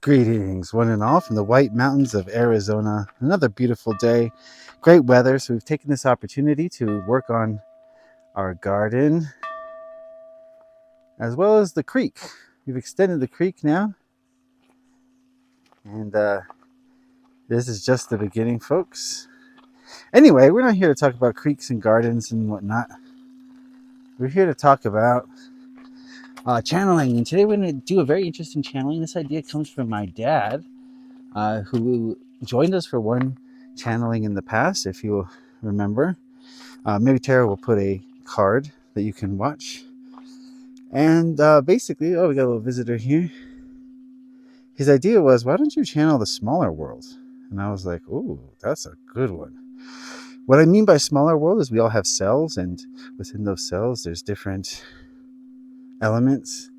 Greetings, one and all, from the White Mountains of Arizona. Another beautiful day, great weather. So, we've taken this opportunity to work on our garden as well as the creek. We've extended the creek now, and this is just the beginning, folks. Anyway, we're not here to talk about creeks and gardens and whatnot. We're here to talk about channeling, and today we're going to do a very interesting channeling. This idea comes from my dad, who joined us for one channeling in the past, if you remember. Maybe Tara will put a card that you can watch. And basically, we got a little visitor here. His idea was, why don't you channel the smaller world? And I was like, ooh, that's a good one. What I mean by smaller world is we all have cells, and within those cells, there's different elements.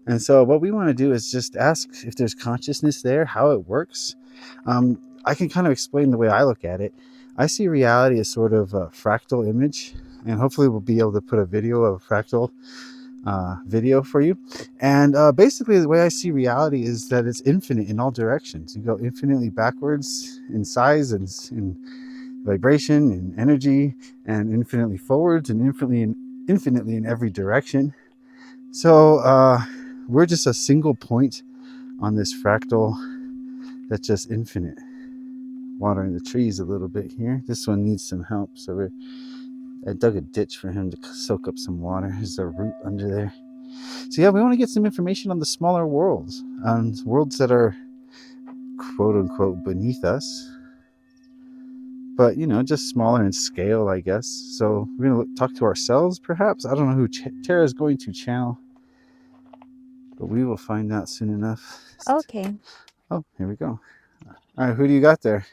And so what we want to do is just ask if there's consciousness there, how it works. I can kind of explain the way I look at it. I see reality as sort of a fractal image, and hopefully we'll be able to put a video of a fractal video for you. And basically the way I see reality is that it's infinite in all directions. You go infinitely backwards in size and in vibration and energy, and infinitely forwards and infinitely in every direction. So we're just a single point on this fractal that's just infinite. Watering the trees a little bit here. This one needs some help, so I dug a ditch for him to soak up some water. There's a root under there. So yeah, we want to get some information on the smaller worlds, worlds that are quote unquote beneath us, but just smaller in scale, I guess. So we're going to talk to ourselves, perhaps. I don't know who Tara is going to channel, but we will find out soon enough. Okay. Oh, here we go. All right, who do you got there?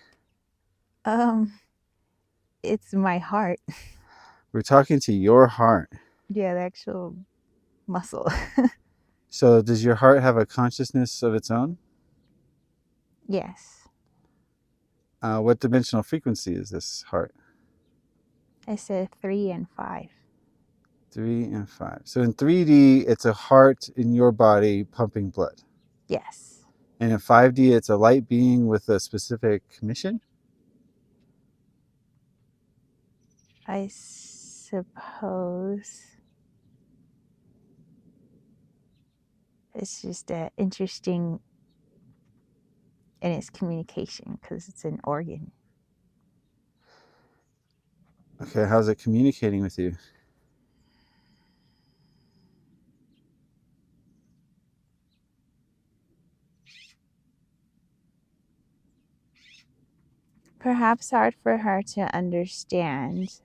It's my heart. We're talking to your heart. Yeah, the actual muscle. So does your heart have a consciousness of its own? Yes. What dimensional frequency is this heart? I said 3 and 5. 3 and 5. So in 3D, it's a heart in your body pumping blood. Yes. And in 5D, it's a light being with a specific mission? I suppose it's just interesting in its communication because it's an organ. Okay, how's it communicating with you? Perhaps hard for her to understand,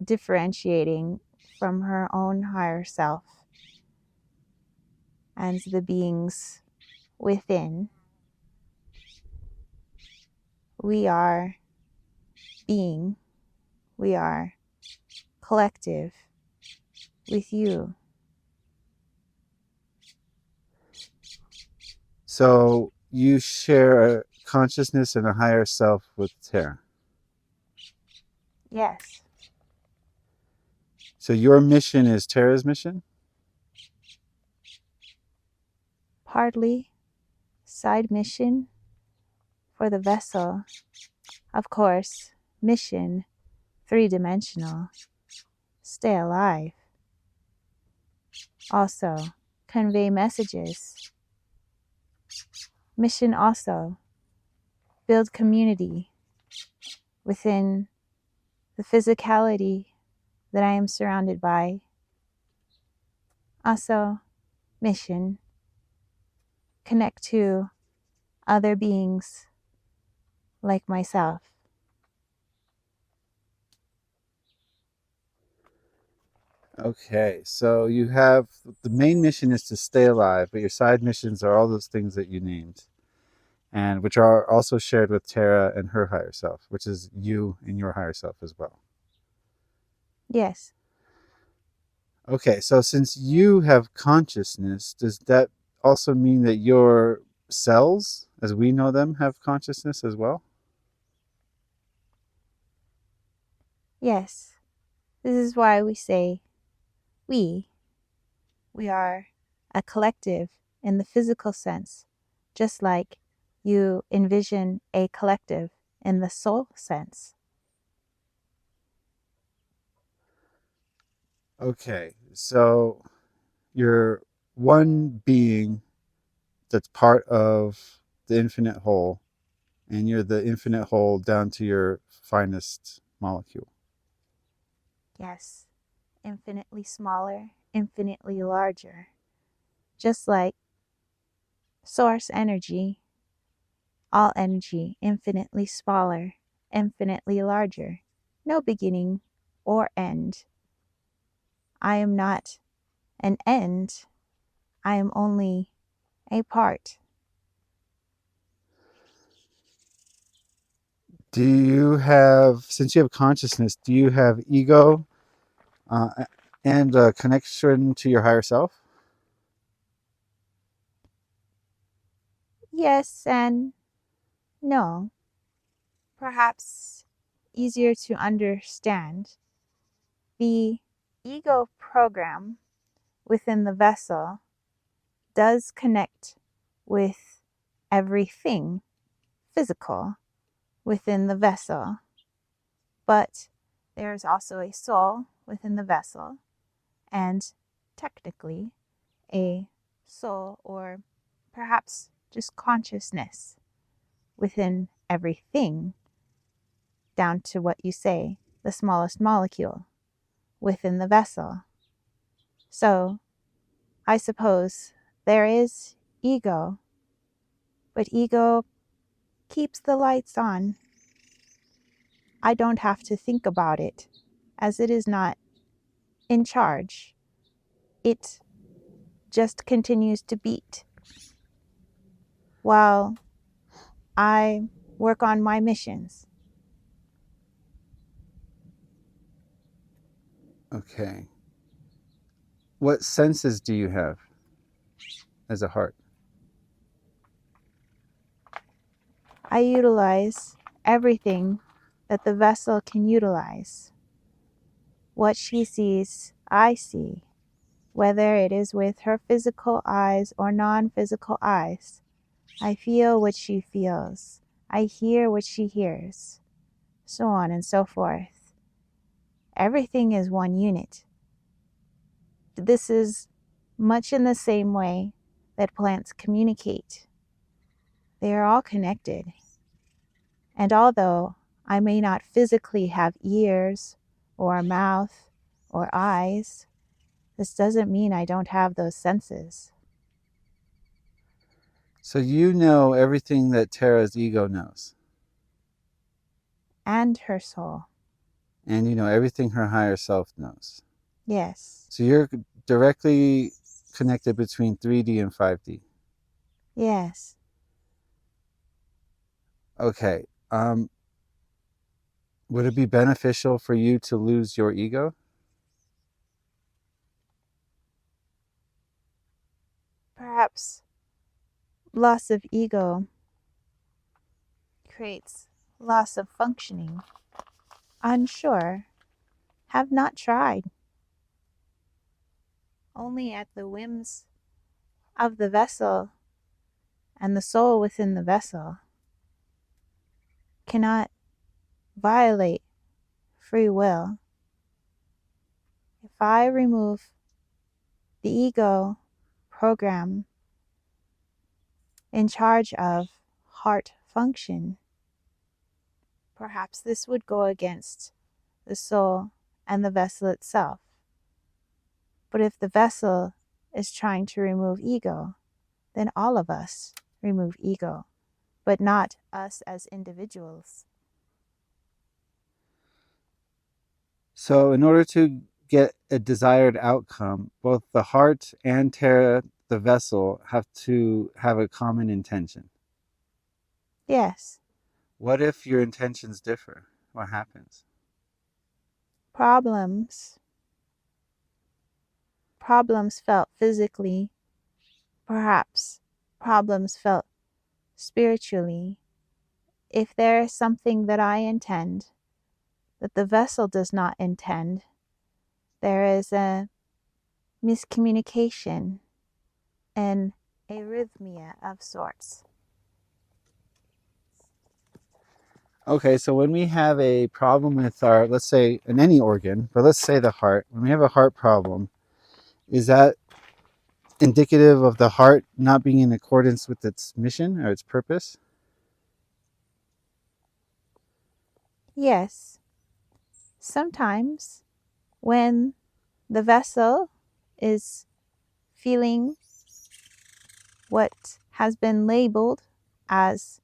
differentiating from her own higher self and the beings within. We are being, we are collective with you. So you share a consciousness and a higher self with Tara. Yes. So your mission is Tara's mission? Partly side mission for the vessel. Of course, mission 3-dimensional. Stay alive. Also, convey messages. Mission also build community within the physicality that I am surrounded by. Also, mission connect to other beings like myself. Okay, so you have the main mission is to stay alive, but your side missions are all those things that you named, and which are also shared with Tara and her higher self, which is you and your higher self as well. Yes. Okay, so since you have consciousness, does that also mean that your cells, as we know them, have consciousness as well? Yes. This is why we say we are a collective in the physical sense, just like you envision a collective in the soul sense. Okay, so you're one being that's part of the infinite whole, and you're the infinite whole down to your finest molecule. Yes, infinitely smaller, infinitely larger. Just like source energy, all energy, infinitely smaller, infinitely larger. No beginning or end. I am not an end. I am only a part. Do you have, since you have consciousness, do you have ego and a connection to your higher self? Yes and no. Perhaps easier to understand. The ego program within the vessel does connect with everything physical within the vessel, but there's also a soul within the vessel, and technically a soul, or perhaps just consciousness within everything, down to what you say, the smallest molecule within the vessel. So I suppose there is ego, but ego keeps the lights on. I don't have to think about it, as it is not in charge. It just continues to beat while I work on my missions. Okay. What senses do you have as a heart? I utilize everything that the vessel can utilize. What she sees, I see, whether it is with her physical eyes or non physical eyes. I feel what she feels. I hear what she hears. So on and so forth. Everything is one unit. This is much in the same way that plants communicate. They are all connected. And although I may not physically have ears or a mouth or eyes, this doesn't mean I don't have those senses. So you know everything that Tara's ego knows, And her soul. and you know everything her higher self knows. Yes. So you're directly connected between 3D and 5D. Yes. Okay. Would it be beneficial for you to lose your ego? Perhaps loss of ego creates loss of functioning. Unsure. Have not tried. Only at the whims of the vessel and the soul within the vessel. Cannot violate free will. If I remove the ego program in charge of heart function, perhaps this would go against the soul and the vessel itself. But if the vessel is trying to remove ego, then all of us remove ego, but not us as individuals. So, in order to get a desired outcome, both the heart and Tara, the vessel, have to have a common intention. Yes, What if your intentions differ? What happens? problems. Problems felt physically, perhaps problems felt spiritually. If there is something that I intend that the vessel does not intend, there is a miscommunication, and arrhythmia of sorts. Okay, so when we have a problem with our, let's say, in any organ, but let's say the heart, when we have a heart problem, is that indicative of the heart not being in accordance with its mission or its purpose? Yes, sometimes when the vessel is feeling what has been labeled as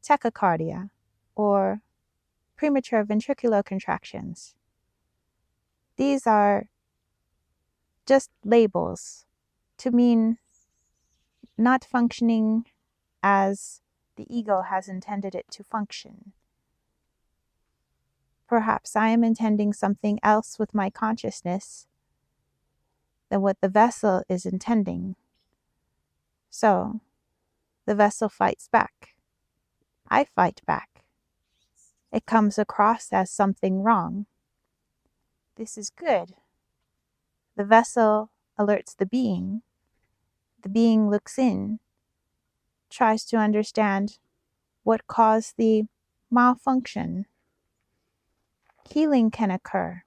tachycardia or premature ventricular contractions, these are just labels to mean not functioning as the ego has intended it to function. Perhaps I am intending something else with my consciousness than what the vessel is intending. So the vessel fights back. I fight back. It comes across as something wrong. This is good. The vessel alerts the being. The being looks in, tries to understand what caused the malfunction. Healing can occur.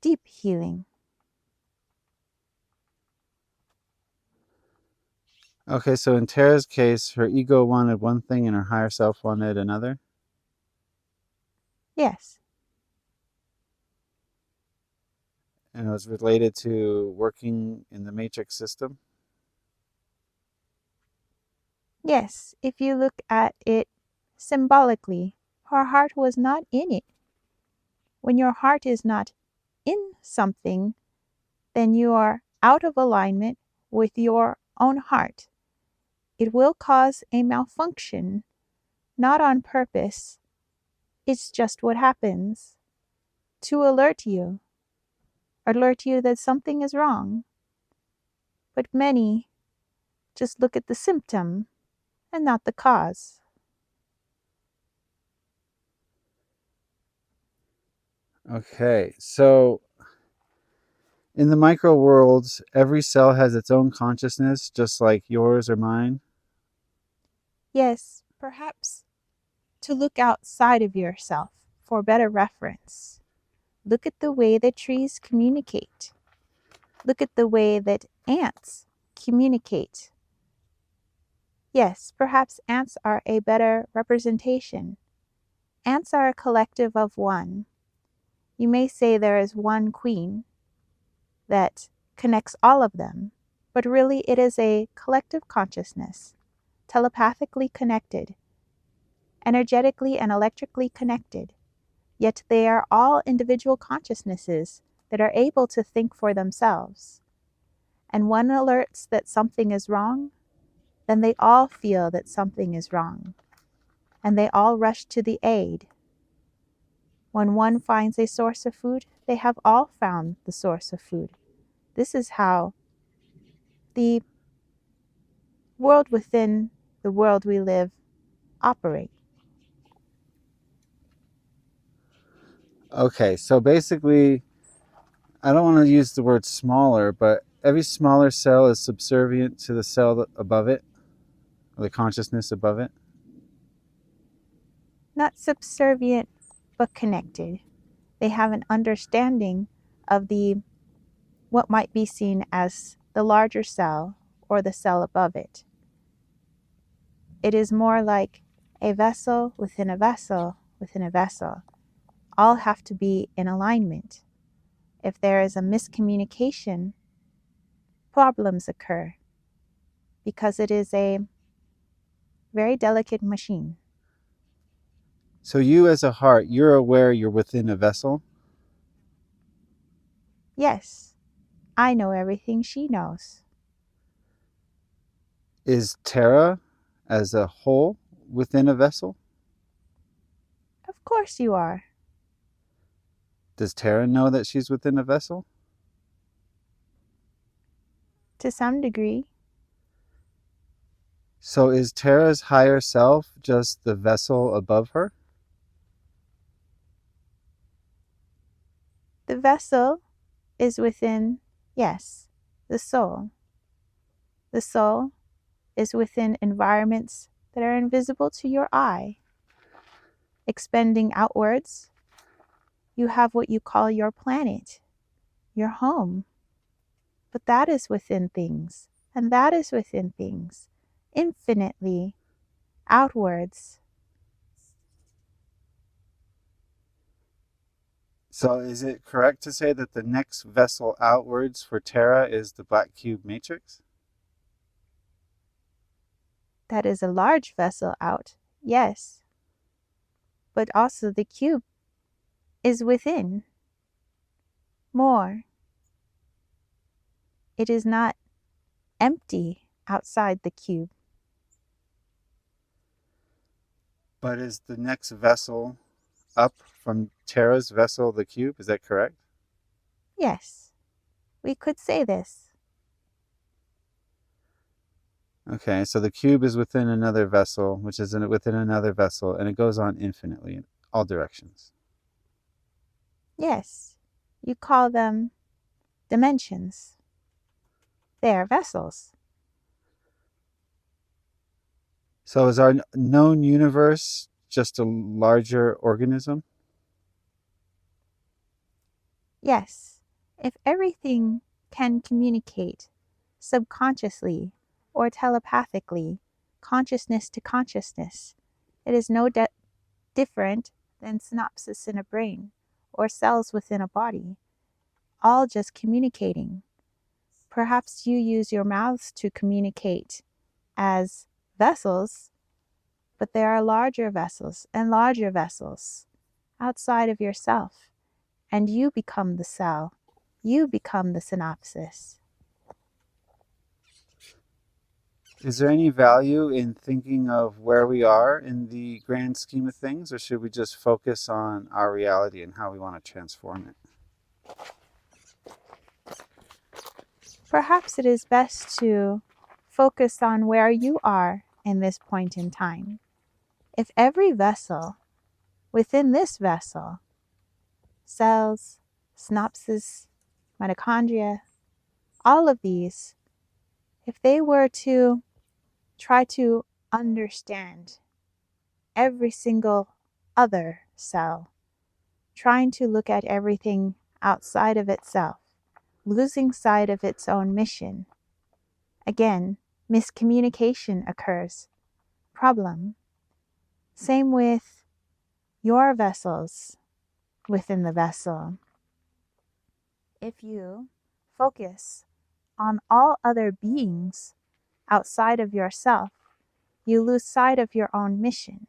Deep healing. Okay, so in Tara's case, her ego wanted one thing and her higher self wanted another. Yes. And it was related to working in the matrix system. Yes, if you look at it symbolically, her heart was not in it. When your heart is not in something, then you are out of alignment with your own heart. It will cause a malfunction, not on purpose. It's just what happens to alert you that something is wrong. But many just look at the symptom and not the cause. Okay, so in the micro worlds, every cell has its own consciousness, just like yours or mine. Yes, perhaps to look outside of yourself for better reference. Look at the way that trees communicate. Look at the way that ants communicate. Yes, perhaps ants are a better representation. Ants are a collective of one. You may say there is one queen that connects all of them, but really it is a collective consciousness, telepathically connected, energetically and electrically connected. Yet they are all individual consciousnesses that are able to think for themselves. And one alerts that something is wrong, then they all feel that something is wrong, and they all rush to the aid. When one finds a source of food, they have all found the source of food. This is how the world within the world we live operate. Okay, so basically, I don't want to use the word smaller, but every smaller cell is subservient to the cell above it, or the consciousness above it. Not subservient, but connected. They have an understanding of the what might be seen as the larger cell or the cell above it. It is more like a vessel within a vessel within a vessel. All have to be in alignment. If there is a miscommunication, problems occur because it is a very delicate machine. So you as a heart, you're aware you're within a vessel. Yes, I know everything she knows. Is Tara as a whole within a vessel? Of course you are. Does Tara know that she's within a vessel? To some degree, So is Tara's higher self just the vessel above her? the vessel is within, yes, the soul. The soul is within environments that are invisible to your eye. Expanding outwards, you have what you call your planet, your home. But that is within things, and that is within things, infinitely outwards. So is it correct to say that the next vessel outwards for Terra is the black cube matrix? That is a large vessel out, yes. But also the cube is within. More. It is not empty outside the cube. But is the next vessel up from Terra's vessel the cube? Is that correct? Yes, we could say this. Okay, so the cube is within another vessel, which is within another vessel, and it goes on infinitely in all directions. Yes, you call them dimensions. They are vessels. So is our known universe just a larger organism? Yes, if everything can communicate subconsciously or telepathically, consciousness to consciousness, it is no different than synapses in a brain or cells within a body, all just communicating. Perhaps you use your mouths to communicate as vessels, but there are larger vessels and larger vessels outside of yourself, and you become the cell. You become the synapses. Is there any value in thinking of where we are in the grand scheme of things, or should we just focus on our reality and how we want to transform it? Perhaps it is best to focus on where you are in this point in time. If every vessel within this vessel, cells, synapses, mitochondria, all of these, if they were to try to understand every single other cell, trying to look at everything outside of itself, losing sight of its own mission, again, miscommunication occurs. Problem. Same with your vessels within the vessel. If you focus on all other beings outside of yourself, you lose sight of your own mission.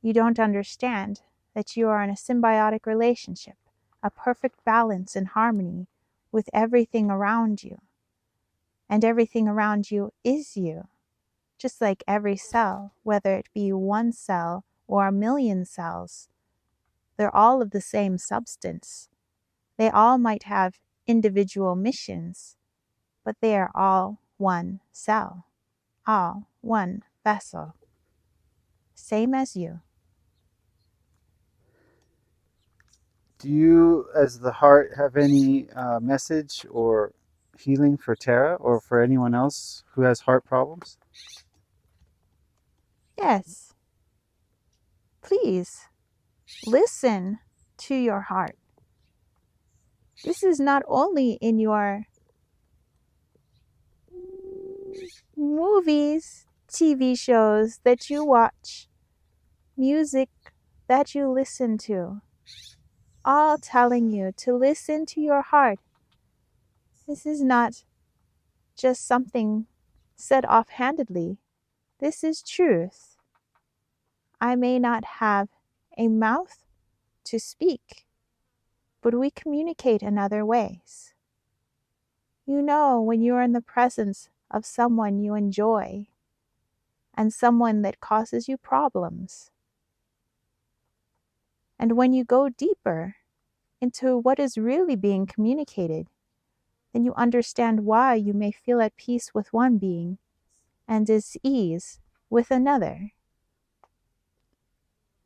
You don't understand that you are in a symbiotic relationship, a perfect balance and harmony with everything around you. And everything around you is you. Just like every cell, whether it be one cell or a million cells, they're all of the same substance. They all might have individual missions, but they are all one cell, all one vessel, same as you. Do you, as the heart, have any message or healing for Tara or for anyone else who has heart problems? Yes, please listen to your heart. This is not only in your movies, TV shows that you watch, music that you listen to, all telling you to listen to your heart. This is not just something said offhandedly. This is truth. I may not have a mouth to speak, but we communicate in other ways. You know when you are in the presence of someone you enjoy and someone that causes you problems. And when you go deeper into what is really being communicated, then you understand why you may feel at peace with one being and at ease with another.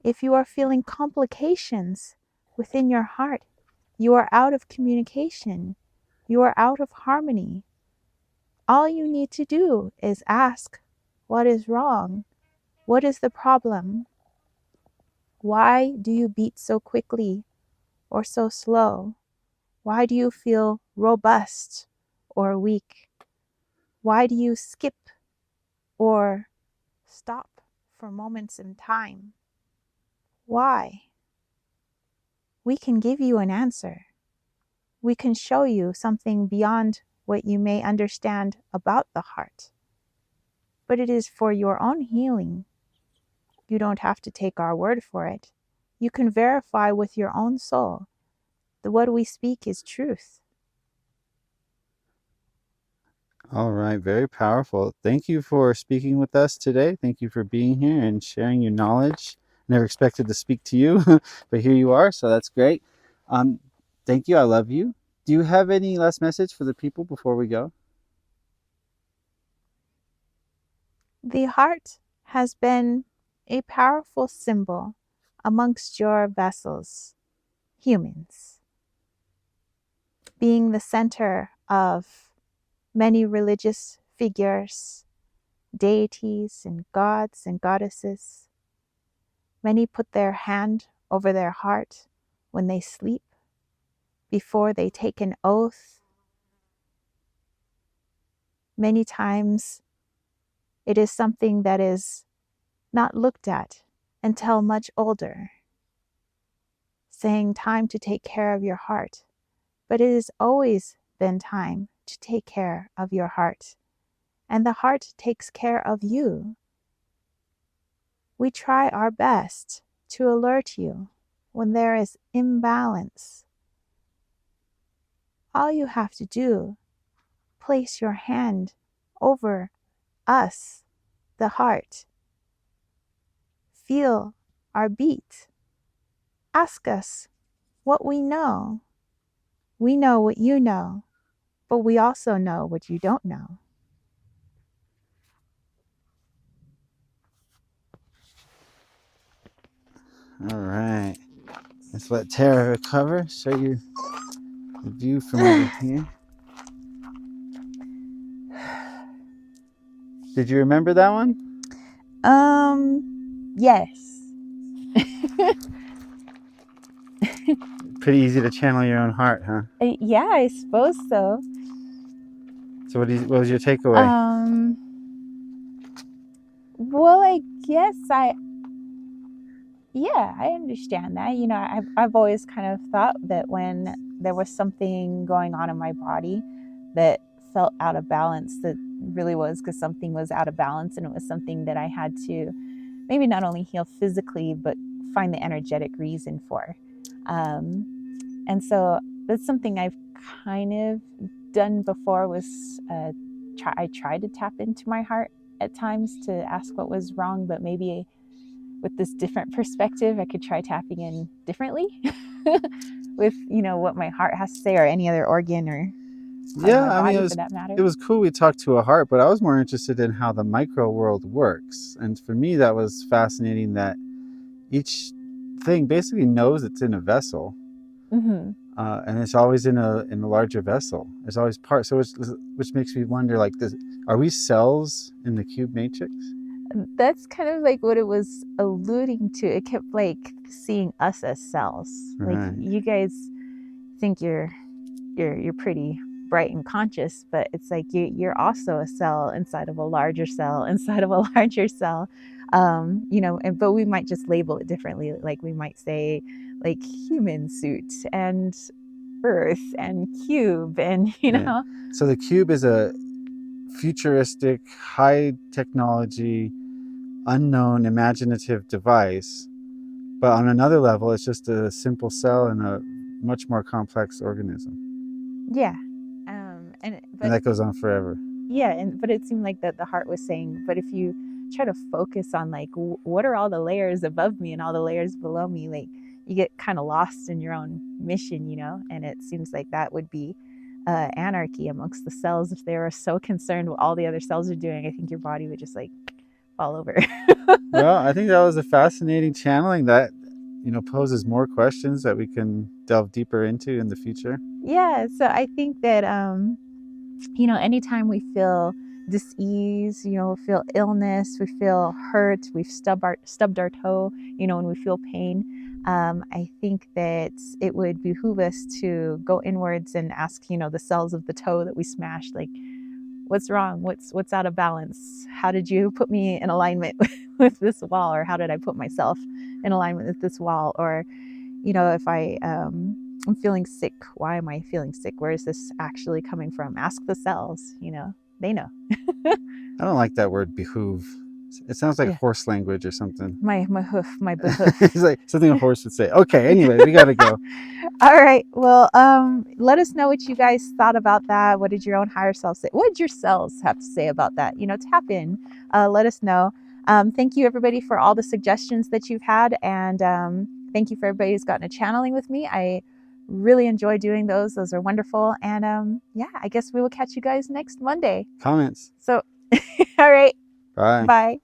If you are feeling complications within your heart, you are out of communication, you are out of harmony. All you need to do is ask What is wrong? What is the problem? Why do you beat so quickly or so slow? Why do you feel robust or weak? Why do you skip or stop for moments in time? Why? We can give you an answer. We can show you something beyond what you may understand about the heart. But it is for your own healing. You don't have to take our word for it. You can verify with your own soul that what we speak is truth. All right, very powerful. Thank you for speaking with us today. Thank you for being here and sharing your knowledge. Never expected to speak to you, but here you are, so that's great. Um, Thank you. I love you. Do you have any last message for the people before we go? The heart has been a powerful symbol amongst your vessels, humans, being the center of many religious figures, deities and gods and goddesses. Many put their hand over their heart when they sleep, before they take an oath. Many times it is something that is not looked at until much older, saying time to take care of your heart. But it has always been time to take care of your heart, and the heart takes care of you. We try our best to alert you when there is imbalance. All you have to do, place your hand over us, the heart. Feel our beat. Ask us what we know. We know what you know, but we also know what you don't know. All right. Let's let Tara recover. Show you the view from over here. Did you remember that one? Yes. Pretty easy to channel your own heart, huh? Yeah, I suppose so. So what was your takeaway? Well, I guess I understand that. I've always kind of thought that when there was something going on in my body that felt out of balance, that really was because something was out of balance, and it was something that I had to maybe not only heal physically, but find the energetic reason for. And so that's something I've kind of done before. I tried to tap into my heart at times to ask what was wrong, but maybe with this different perspective, I could try tapping in differently with, what my heart has to say, or any other organ or part of my body for that matter. It was cool we talked to a heart, but I was more interested in how the micro world works. And for me, that was fascinating that each thing basically knows it's in a vessel. Mm-hmm. And it's always in a larger vessel. It's always part. So which makes me wonder, like, are we cells in the cube matrix? That's kind of like what it was alluding to. It kept like seeing us as cells. Right. Like, you guys think you're pretty bright and conscious, but it's like you're also a cell inside of a larger cell inside of a larger cell. But we might just label it differently. Like, we might say like human suit and earth and cube, and Yeah. So the cube is a futuristic, high technology, unknown, imaginative device. But on another level, it's just a simple cell in a much more complex organism. Yeah. And that goes on forever. Yeah, but it seemed like that the heart was saying, but if you try to focus on like what are all the layers above me and all the layers below me, like, you get kind of lost in your own mission, and it seems like that would be anarchy amongst the cells. If they were so concerned what all the other cells are doing, I think your body would just like fall over. Well, I think that was a fascinating channeling that poses more questions that we can delve deeper into in the future. Yeah, so I think that anytime we feel dis-ease, feel illness, we feel hurt, we've stubbed our toe, and we feel pain. I think that it would behoove us to go inwards and ask, the cells of the toe that we smashed, like, what's wrong? What's out of balance? How did you put me in alignment with this wall? Or how did I put myself in alignment with this wall? Or, if I'm feeling sick, why am I feeling sick? Where is this actually coming from? Ask the cells, they know. I don't like that word behoove. It sounds like Yeah. horse language or something. My hoof, my behoof. It's like something a horse would say. Okay, anyway, we gotta go. All right. Well, let us know what you guys thought about that. What did your own higher self say? What did your cells have to say about that? Tap in. Let us know. Thank you, everybody, for all the suggestions that you've had. And thank you for everybody who's gotten a channeling with me. I really enjoy doing those. Those are wonderful. And yeah, I guess we will catch you guys next Monday. Comments. So, all right. Bye. Bye.